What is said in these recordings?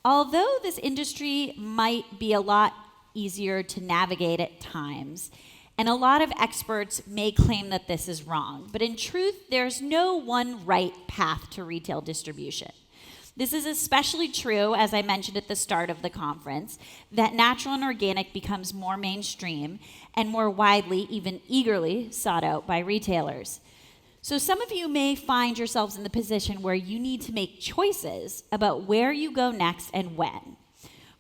Although this industry might be a lot easier to navigate at times, and a lot of experts may claim that this is wrong, but in truth, there's no one right path to retail distribution. This is especially true, as I mentioned at the start of the conference, that natural and organic becomes more mainstream and more widely, even eagerly, sought out by retailers. So some of you may find yourselves in the position where you need to make choices about where you go next and when.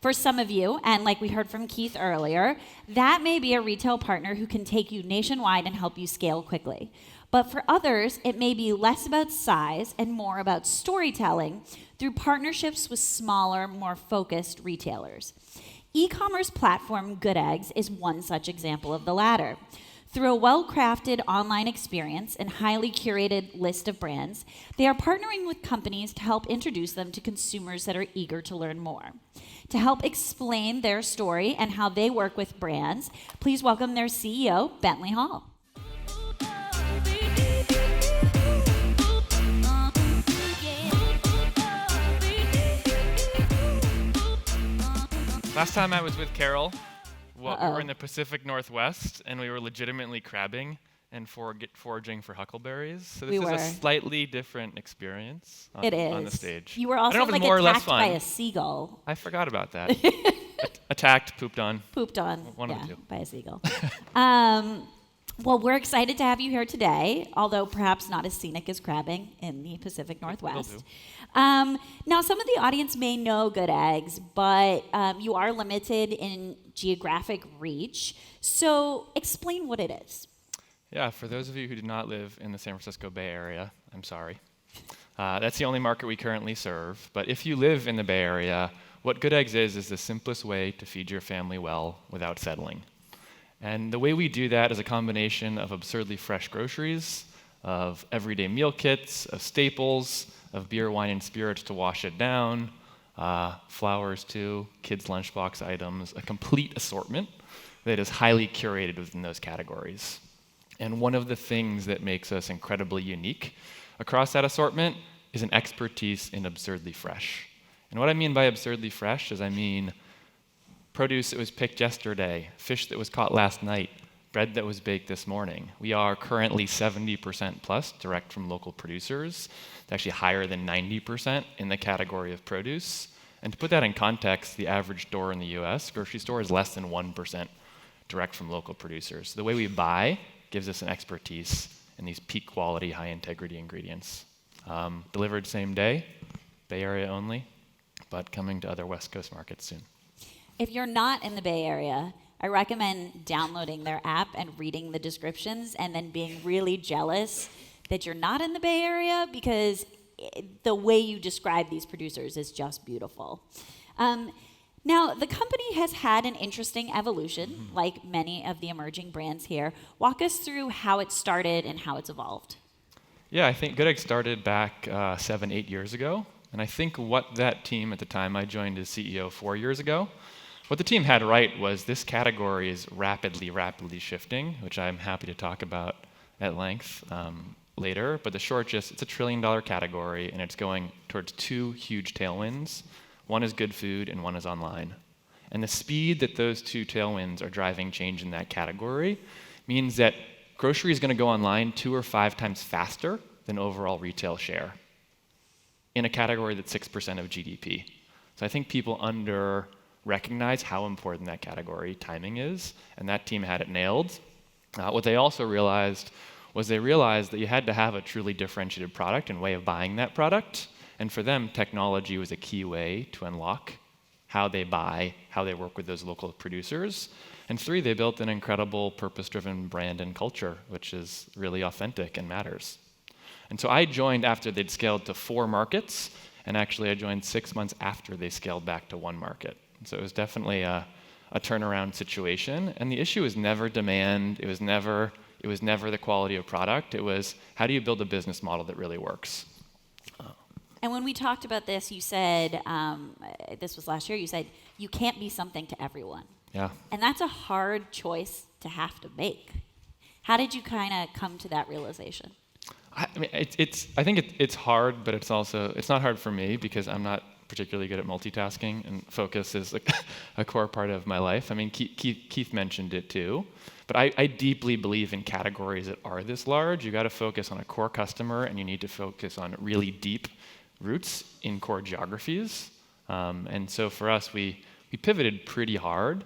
For some of you, and like we heard from Keith earlier, that may be a retail partner who can take you nationwide and help you scale quickly. But for others, it may be less about size and more about storytelling through partnerships with smaller, more focused retailers. E-commerce platform Good Eggs is one such example of the latter. Through a well-crafted online experience and highly curated list of brands, they are partnering with companies to help introduce them to consumers that are eager to learn more. To help explain their story and how they work with brands, please welcome their CEO, Bentley Hall. Last time I was with Carol, we were in the Pacific Northwest, and we were legitimately crabbing and foraging for huckleberries. So this is a slightly different experience on the stage. You were also like attacked by a seagull. I forgot about that. Attacked, pooped on. One of the two. By a seagull. Well, we're excited to have you here today, although perhaps not as scenic as crabbing in the Pacific Northwest. Now, some of the audience may know Good Eggs, but you are limited in geographic reach. So explain what it is. Yeah, for those of you who do not live in the San Francisco Bay Area, I'm sorry. That's the only market we currently serve. But if you live in the Bay Area, what Good Eggs is the simplest way to feed your family well without settling. And the way we do that is a combination of absurdly fresh groceries, of everyday meal kits, of staples, of beer, wine, and spirits to wash it down, flowers too, kids' lunchbox items, a complete assortment that is highly curated within those categories. And one of the things that makes us incredibly unique across that assortment is an expertise in absurdly fresh. And what I mean by absurdly fresh is I mean produce that was picked yesterday, fish that was caught last night, bread that was baked this morning. We are currently 70% plus direct from local producers. It's actually higher than 90% in the category of produce. And to put that in context, the average store in the US, grocery store, is less than 1% direct from local producers. The way we buy gives us an expertise in these peak quality, high integrity ingredients. Delivered same day, Bay Area only, but coming to other West Coast markets soon. If you're not in the Bay Area, I recommend downloading their app and reading the descriptions and then being really jealous that you're not in the Bay Area because the way you describe these producers is just beautiful. Now, the company has had an interesting evolution, like many of the emerging brands here. Walk us through how it started and how it's evolved. Yeah, I think Good Eggs started back 7-8 years ago. And I think what that team at the time, I joined as CEO 4 years ago, what the team had right was this category is rapidly shifting, which I'm happy to talk about at length later. But the short gist, it's $1 trillion category, and it's going towards two huge tailwinds. One is good food, and one is online. And the speed that those two tailwinds are driving change in that category means that grocery is going to go online 2 or 5 times faster than overall retail share in a category that's 6% of GDP. So I think people recognize how important that category timing is, and that team had it nailed. What they also realized that you had to have a truly differentiated product and way of buying that product, and for them, technology was a key way to unlock how they buy, how they work with those local producers. And 3, they built an incredible purpose-driven brand and culture, which is really authentic and matters. And so I joined after they'd scaled to 4 markets, and actually I joined 6 months after they scaled back to 1 market. So it was definitely a turnaround situation. And the issue was never demand. It was never the quality of product. It was how do you build a business model that really works. And when we talked about this, you said, this was last year, you said, you can't be something to everyone. Yeah. And that's a hard choice to have to make. How did you kind of come to that realization? I think it's hard, but it's not hard for me because I'm not particularly good at multitasking, and focus is a core part of my life. I mean, Keith mentioned it too, but I deeply believe in categories that are this large. You got to focus on a core customer, and you need to focus on really deep roots in core geographies. And so for us, we pivoted pretty hard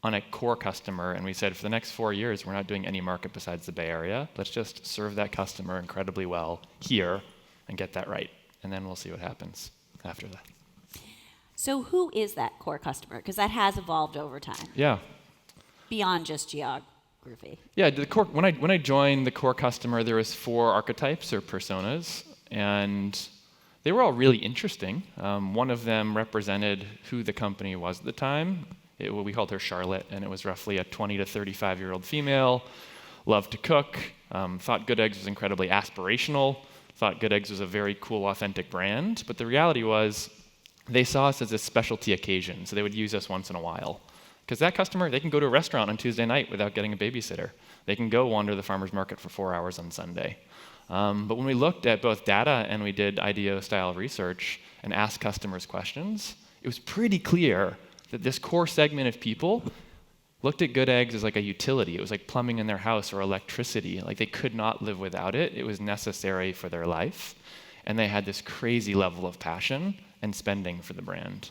on a core customer, and we said for the next 4 years, we're not doing any market besides the Bay Area. Let's just serve that customer incredibly well here and get that right. And then we'll see what happens after that. So who is that core customer? Because that has evolved over time. Yeah. Beyond just geography. Yeah, when I joined the core customer, there was 4 archetypes or personas, and they were all really interesting. One of them represented who the company was at the time. We called her Charlotte, and it was roughly a 20 to 35-year-old female, loved to cook, thought Good Eggs was incredibly aspirational, thought Good Eggs was a very cool, authentic brand. But the reality was they saw us as a specialty occasion, so they would use us once in a while. Because that customer, they can go to a restaurant on Tuesday night without getting a babysitter. They can go wander the farmer's market for 4 hours on Sunday. But when we looked at both data and we did IDEO-style research and asked customers questions, it was pretty clear that this core segment of people looked at Good Eggs as like a utility. It was like plumbing in their house or electricity. Like they could not live without it. It was necessary for their life. And they had this crazy level of passion and spending for the brand.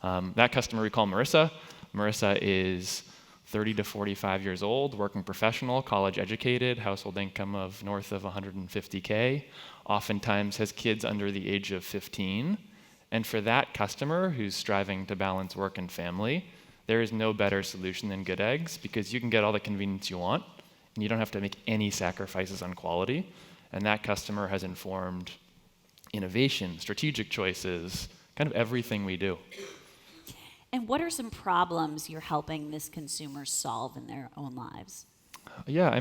That customer we call Marissa. Marissa is 30 to 45 years old, working professional, college educated, household income of north of 150K, oftentimes has kids under the age of 15. And for that customer who's striving to balance work and family, there is no better solution than Good Eggs, because you can get all the convenience you want, and you don't have to make any sacrifices on quality. And that customer has informed innovation, strategic choices, kind of everything we do. And what are some problems you're helping this consumer solve in their own lives? Yeah, I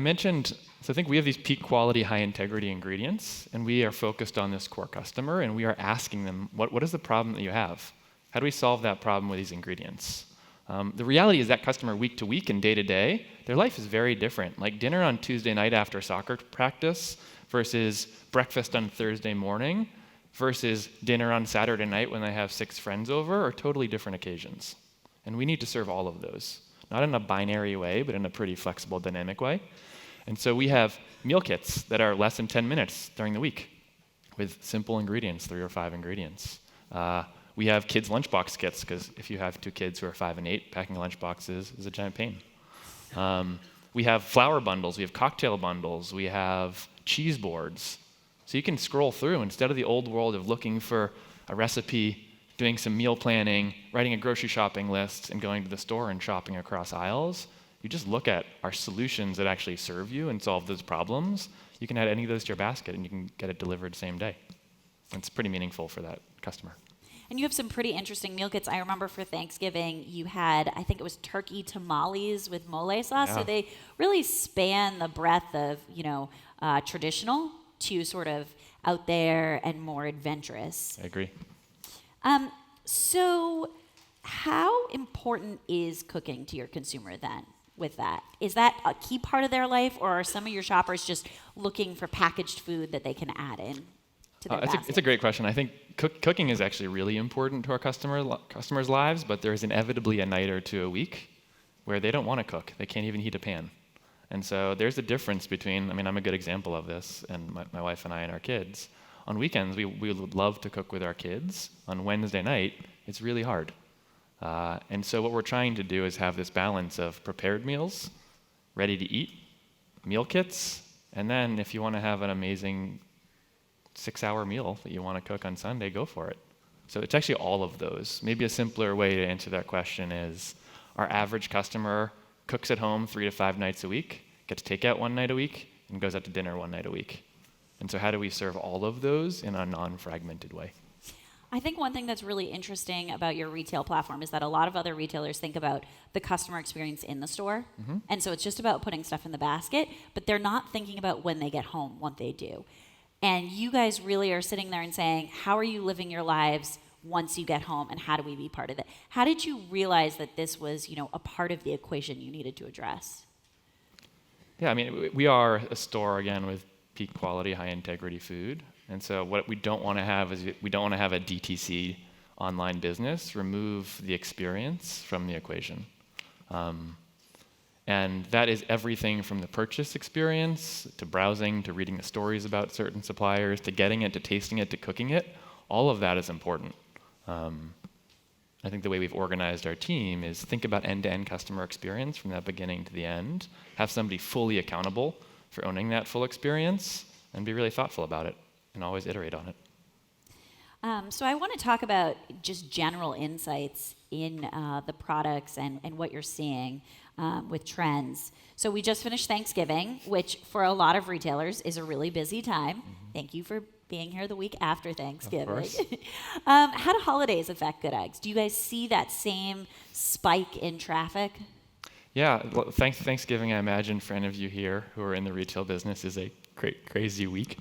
think we have these peak quality, high integrity ingredients, and we are focused on this core customer, and we are asking them, what is the problem that you have? How do we solve that problem with these ingredients? The reality is that customer week to week and day to day, their life is very different. Like dinner on Tuesday night after soccer practice versus breakfast on Thursday morning versus dinner on Saturday night when they have 6 friends over are totally different occasions. And we need to serve all of those. Not in a binary way, but in a pretty flexible, dynamic way. And so we have meal kits that are less than 10 minutes during the week with simple ingredients, 3 or 5 ingredients. We have kids' lunchbox kits, because if you have 2 kids who are 5 and 8, packing lunchboxes is a giant pain. We have flour bundles, we have cocktail bundles, we have cheese boards. So you can scroll through, instead of the old world of looking for a recipe, doing some meal planning, writing a grocery shopping list, and going to the store and shopping across aisles. You just look at our solutions that actually serve you and solve those problems. You can add any of those to your basket, and you can get it delivered same day. It's pretty meaningful for that customer. And you have some pretty interesting meal kits. I remember for Thanksgiving, you had, I think it was turkey tamales with mole sauce. Yeah. So they really span the breadth of, traditional to sort of out there and more adventurous. I agree. So how important is cooking to your consumer then with that? Is that a key part of their life, or are some of your shoppers just looking for packaged food that they can add in to their basket? It's a great question. I think cooking is actually really important to our customers' lives, but there's inevitably a night or 2 a week where they don't want to cook. They can't even heat a pan. And so there's a difference between, I'm a good example of this, and my wife and I and our kids. On weekends, we would love to cook with our kids. On Wednesday night, it's really hard. And so what we're trying to do is have this balance of prepared meals, ready to eat, meal kits, and then if you want to have an amazing 6-hour meal that you want to cook on Sunday, go for it. So it's actually all of those. Maybe a simpler way to answer that question is our average customer cooks at home 3 to 5 nights a week, gets takeout 1 night a week, and goes out to dinner 1 night a week. And so how do we serve all of those in a non-fragmented way? I think one thing that's really interesting about your retail platform is that a lot of other retailers think about the customer experience in the store. Mm-hmm. And so it's just about putting stuff in the basket, but they're not thinking about when they get home, what they do. And you guys really are sitting there and saying, how are you living your lives once you get home, and how do we be part of it? How did you realize that this was, a part of the equation you needed to address? Yeah, we are a store, again, with peak quality, high integrity food. And so what we don't want to have is we don't want to have a DTC online business remove the experience from the equation. And that is everything from the purchase experience, to browsing, to reading the stories about certain suppliers, to getting it, to tasting it, to cooking it. All of that is important. I think the way we've organized our team is think about end-to-end customer experience from that beginning to the end, have somebody fully accountable for owning that full experience, and be really thoughtful about it, and always iterate on it. So I want to talk about just general insights in the products and what you're seeing with trends. So we just finished Thanksgiving, which for a lot of retailers is a really busy time. Mm-hmm. Thank you for being here the week after Thanksgiving. Of course. How do holidays affect Good Eggs? Do you guys see that same spike in traffic? Yeah, well, Thanksgiving, I imagine, for any of you here who are in the retail business, is a crazy week.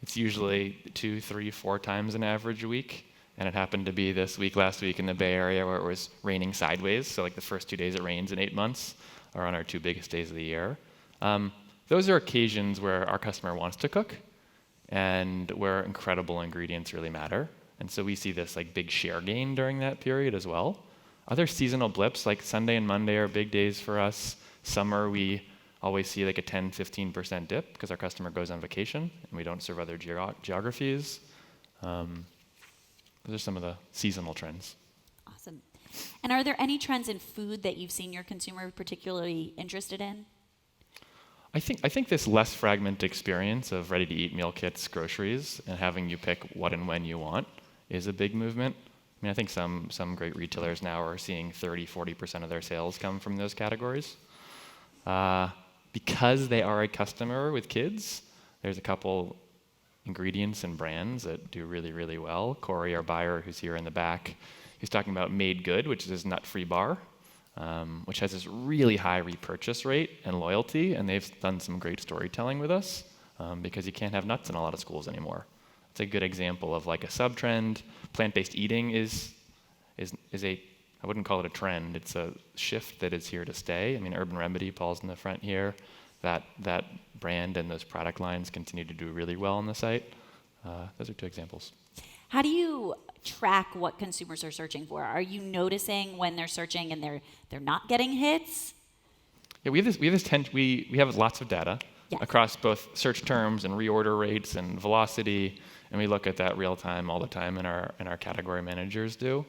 It's usually 2, 3, 4 times an average a week. And it happened to be this week, last week in the Bay Area, where it was raining sideways. So like the first 2 days it rains in 8 months are on our 2 biggest days of the year. Those are occasions where our customer wants to cook and where incredible ingredients really matter. And so we see this like big share gain during that period as well. Other seasonal blips like Sunday and Monday are big days for us. Summer, we always see like a 10-15% dip because our customer goes on vacation and we don't serve other geographies. Those are some of the seasonal trends. Awesome. And are there any trends in food that you've seen your consumer particularly interested in? I think this less fragmented experience of ready-to-eat meal kits, groceries, and having you pick what and when you want is a big movement. I mean, I think some great retailers now are seeing 30-40% of their sales come from those categories. Because they are a customer with kids, there's a couple ingredients and brands that do really, really well. Corey, our buyer, who's here in the back, he's talking about Made Good, which is his nut-free bar, which has this really high repurchase rate and loyalty, and they've done some great storytelling with us because you can't have nuts in a lot of schools anymore. It's a good example of like a sub-trend. Plant-based eating is a, I wouldn't call it a trend, it's a shift that is here to stay. I mean, Urban Remedy, Paul's in the front here, that brand and those product lines continue to do really well on the site. Those are 2 examples. How do you track what consumers are searching for? Are you noticing when they're searching and they're not getting hits? Yeah, we have lots of data across both search terms and reorder rates and velocity, and we look at that real time all the time, and our category managers do.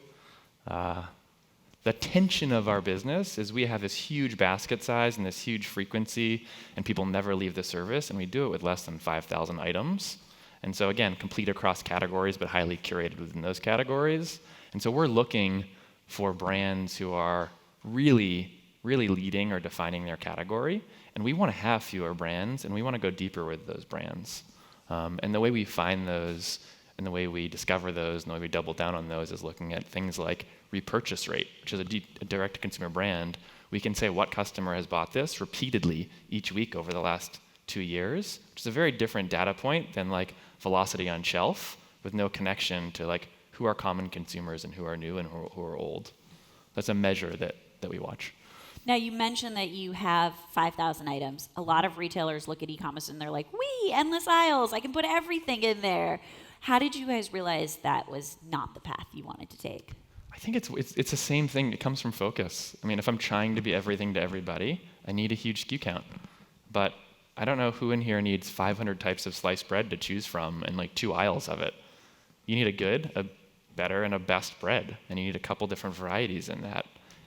The tension of our business is we have this huge basket size and this huge frequency, and people never leave the service, and we do it with less than 5,000 items. And so again, complete across categories, but highly curated within those categories. And so we're looking for brands who are really, really leading or defining their category, and we want to have fewer brands, and we want to go deeper with those brands. And the way we find those, and the way we discover those, and the way we double down on those is looking at things like repurchase rate, which is a direct-to-consumer brand. We can say what customer has bought this repeatedly each week over the last 2 years, which is a very different data point than like velocity on shelf with no connection to like who are common consumers and who are new and who are old. That's a measure that we watch. Now, you mentioned that you have 5,000 items. A lot of retailers look at e-commerce and they're like, wee, endless aisles, I can put everything in there. How did you guys realize that was not the path you wanted to take? I think it's the same thing. It comes from focus. I mean, if I'm trying to be everything to everybody, I need a huge SKU count. But I don't know who in here needs 500 types of sliced bread to choose from and like 2 aisles of it. You need a good, a better, and a best bread, and you need a couple different varieties in that.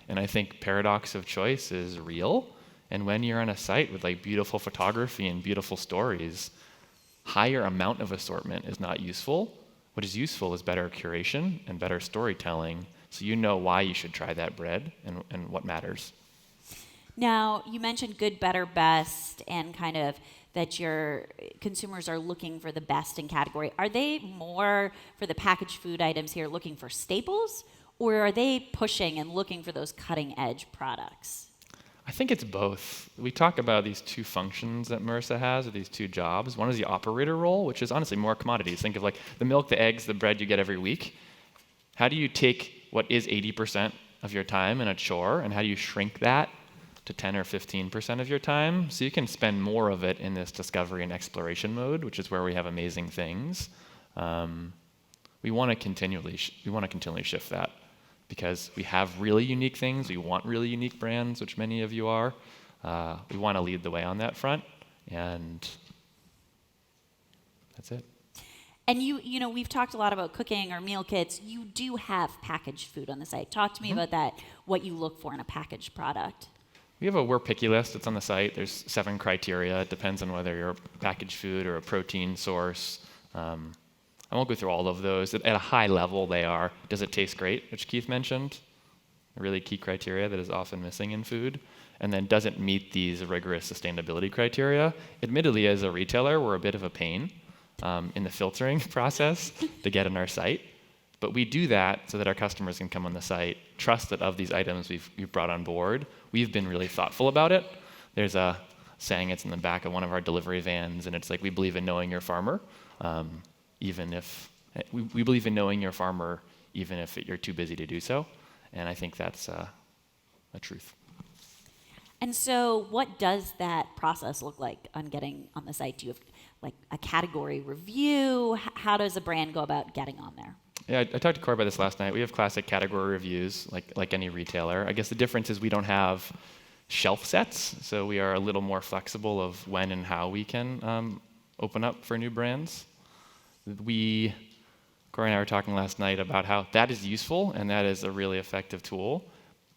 And I think paradox of choice is real. And when you're on a site with like beautiful photography and beautiful stories, higher amount of assortment is not useful. What is useful is better curation and better storytelling, so you know why you should try that bread and what matters. Now, you mentioned good, better, best, and kind of that your consumers are looking for the best in category. Are they more, for the packaged food items here, looking for staples, or are they pushing and looking for those cutting-edge products? I think it's both. We talk about these 2 functions that Marissa has, or these 2 jobs. One is the operator role, which is honestly more commodities. Think of like the milk, the eggs, the bread you get every week. How do you take what is 80% of your time in a chore, and how do you shrink that to 10 or 15% of your time so you can spend more of it in this discovery and exploration mode, which is where we have amazing things. we want to continually shift that because we have really unique things. We want really unique brands, which many of you are. We want to lead the way on that front, and that's it. And you know, we've talked a lot about cooking or meal kits. You do have packaged food on the site. Talk to me about that, what you look for in a packaged product. We have a We're Picky list that's on the site. There's 7 criteria. It depends on whether you're a packaged food or a protein source. I won't go through all of those. At a high level, they are, does it taste great, which Keith mentioned? A really key criteria that is often missing in food. And then does it meet these rigorous sustainability criteria? Admittedly, as a retailer, we're a bit of a pain in the filtering process to get on our site. But we do that so that our customers can come on the site, trust that of these items we've brought on board, we've been really thoughtful about it. There's a saying, it's in the back of one of our delivery vans, and it's like, we believe in knowing your farmer, even if we believe in knowing your farmer, even if you're too busy to do so. And I think that's a truth. And so what does that process look like on getting on the site? Do you have like a category review? How does a brand go about getting on there? Yeah, I talked to Corey about this last night. We have classic category reviews, like any retailer. I guess the difference is we don't have shelf sets, so we are a little more flexible of when and how we can open up for new brands. Corey and I were talking last night about how that is useful and that is a really effective tool.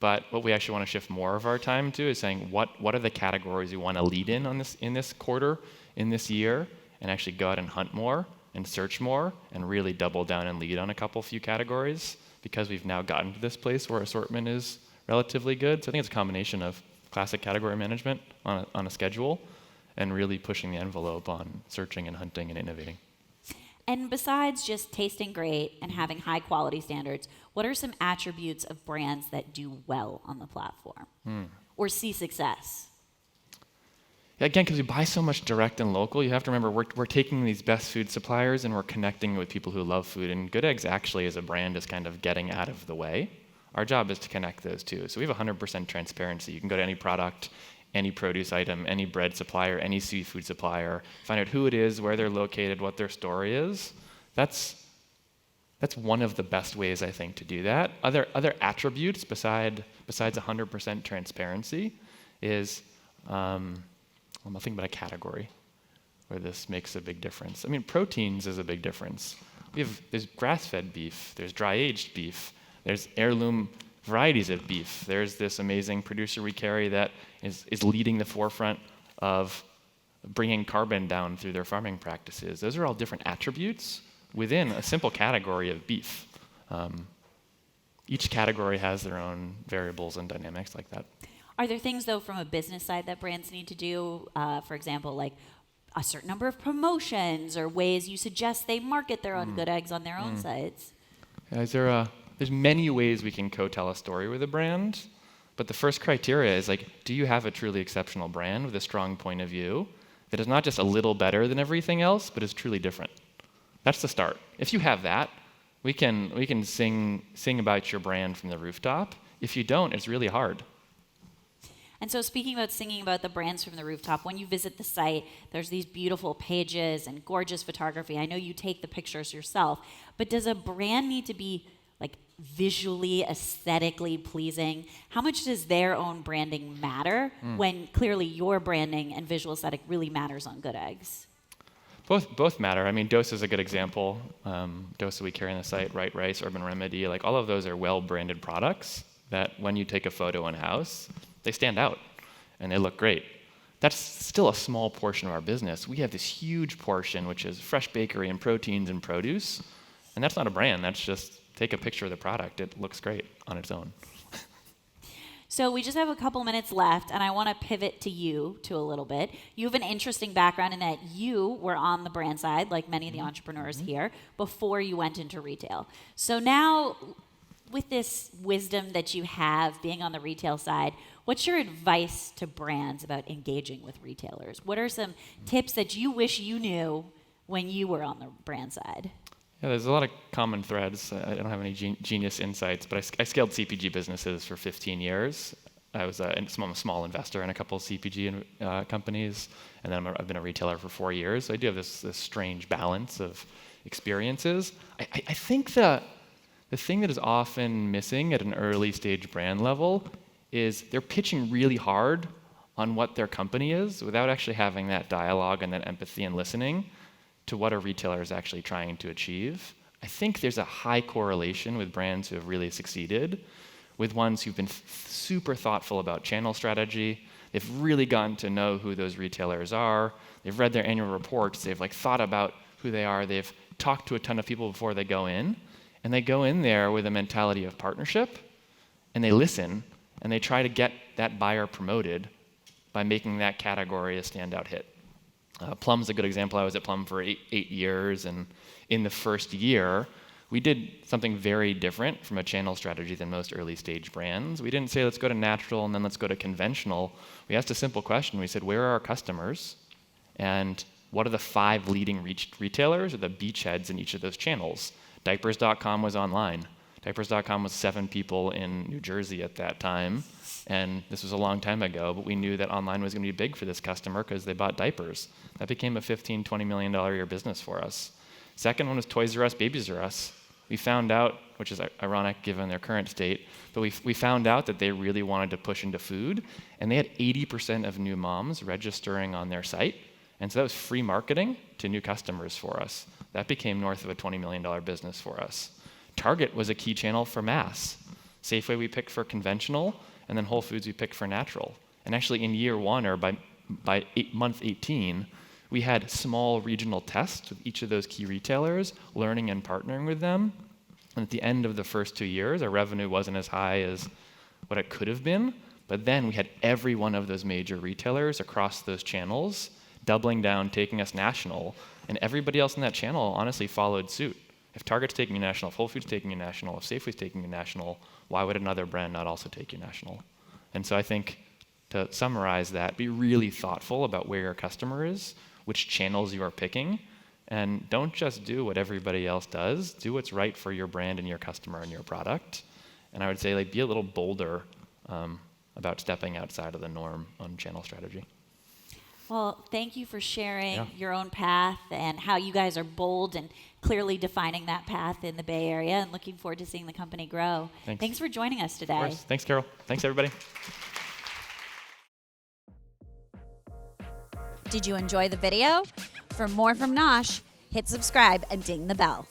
But what we actually want to shift more of our time to is saying what are the categories we want to lead in this quarter, in this year, and actually go out and hunt more and search more and really double down and lead on a few categories because we've now gotten to this place where assortment is relatively good. So I think it's a combination of classic category management on a schedule and really pushing the envelope on searching and hunting and innovating. And besides just tasting great and having high quality standards, what are some attributes of brands that do well on the platform or see success? Yeah, again, because we buy so much direct and local, you have to remember we're taking these best food suppliers and we're connecting with people who love food. And Good Eggs actually as a brand is kind of getting out of the way. Our job is to connect those two. So we have 100% transparency. You can go to any product, any produce item, any bread supplier, any seafood supplier, find out who it is, where they're located, what their story is. That's one of the best ways, I think, to do that. Other attributes besides 100% transparency is, I'm thinking about a category where this makes a big difference. I mean, proteins is a big difference. There's grass-fed beef, there's dry-aged beef, there's heirloom varieties of beef. There's this amazing producer we carry that is leading the forefront of bringing carbon down through their farming practices. Those are all different attributes within a simple category of beef. Each category has their own variables and dynamics like that. Are there things, though, from a business side that brands need to do? For example, like a certain number of promotions or ways you suggest they market their own Good Eggs on their own sites? Yeah, there's many ways we can co-tell a story with a brand, but the first criteria is like, do you have a truly exceptional brand with a strong point of view that is not just a little better than everything else, but is truly different? That's the start. If you have that, we can sing about your brand from the rooftop. If you don't, it's really hard. And so speaking about singing about the brands from the rooftop, when you visit the site, there's these beautiful pages and gorgeous photography. I know you take the pictures yourself, but does a brand need to be like visually, aesthetically pleasing? How much does their own branding matter when clearly your branding and visual aesthetic really matters on Good Eggs? Both matter. I mean, Dose is a good example. Dose that we carry on the site, Right Rice, Urban Remedy, like all of those are well-branded products that when you take a photo in-house, they stand out and they look great. That's still a small portion of our business. We have this huge portion, which is fresh bakery and proteins and produce, and that's not a brand. That's just take a picture of the product. It looks great on its own. So we just have a couple minutes left, and I want to pivot to you a little bit. You have an interesting background in that you were on the brand side, like many of the entrepreneurs here, before you went into retail. So now, with this wisdom that you have being on the retail side, what's your advice to brands about engaging with retailers? What are some tips that you wish you knew when you were on the brand side? Yeah, there's a lot of common threads. I don't have any genius insights, but I scaled CPG businesses for 15 years. I'm a small investor in a couple of CPG companies, and then I've been a retailer for 4 years. So I do have this strange balance of experiences. I think the thing that is often missing at an early stage brand level is they're pitching really hard on what their company is without actually having that dialogue and that empathy and listening to what a retailer is actually trying to achieve. I think there's a high correlation with brands who have really succeeded with ones who've been super thoughtful about channel strategy. They've really gotten to know who those retailers are. They've read their annual reports. They've thought about who they are. They've talked to a ton of people before they go in. And they go in there with a mentality of partnership, and they listen, and they try to get that buyer promoted by making that category a standout hit. Plum's a good example. I was at Plum for 8 years, and in the first year, we did something very different from a channel strategy than most early stage brands. We didn't say, let's go to natural and then let's go to conventional. We asked a simple question. We said, where are our customers? And what are the 5 leading retailers or the beachheads in each of those channels? Diapers.com was online. Diapers.com was 7 people in New Jersey at that time. And this was a long time ago, but we knew that online was going to be big for this customer because they bought diapers. That became a $15, $20 million a year business for us. Second one was Toys R Us, Babies R Us. We found out, which is ironic given their current state, but we found out that they really wanted to push into food, and they had 80% of new moms registering on their site. And so that was free marketing to new customers for us. That became north of a $20 million business for us. Target was a key channel for mass. Safeway we picked for conventional, and then Whole Foods we picked for natural. And actually in year 1 or by month 18, we had small regional tests with each of those key retailers, learning and partnering with them. And at the end of the first 2 years, our revenue wasn't as high as what it could have been, but then we had every one of those major retailers across those channels doubling down, taking us national, and everybody else in that channel honestly followed suit. If Target's taking you national, if Whole Foods taking you national, if Safeway's taking you national, why would another brand not also take you national? And so I think, to summarize that, be really thoughtful about where your customer is, which channels you are picking, and don't just do what everybody else does. Do what's right for your brand and your customer and your product. And I would say, be a little bolder about stepping outside of the norm on channel strategy. Well, thank you for sharing your own path and how you guys are bold and clearly defining that path in the Bay Area, and looking forward to seeing the company grow. Thanks for joining us today. Of course. Thanks, Carol. Thanks, everybody. Did you enjoy the video? For more from NOSH, hit subscribe and ding the bell.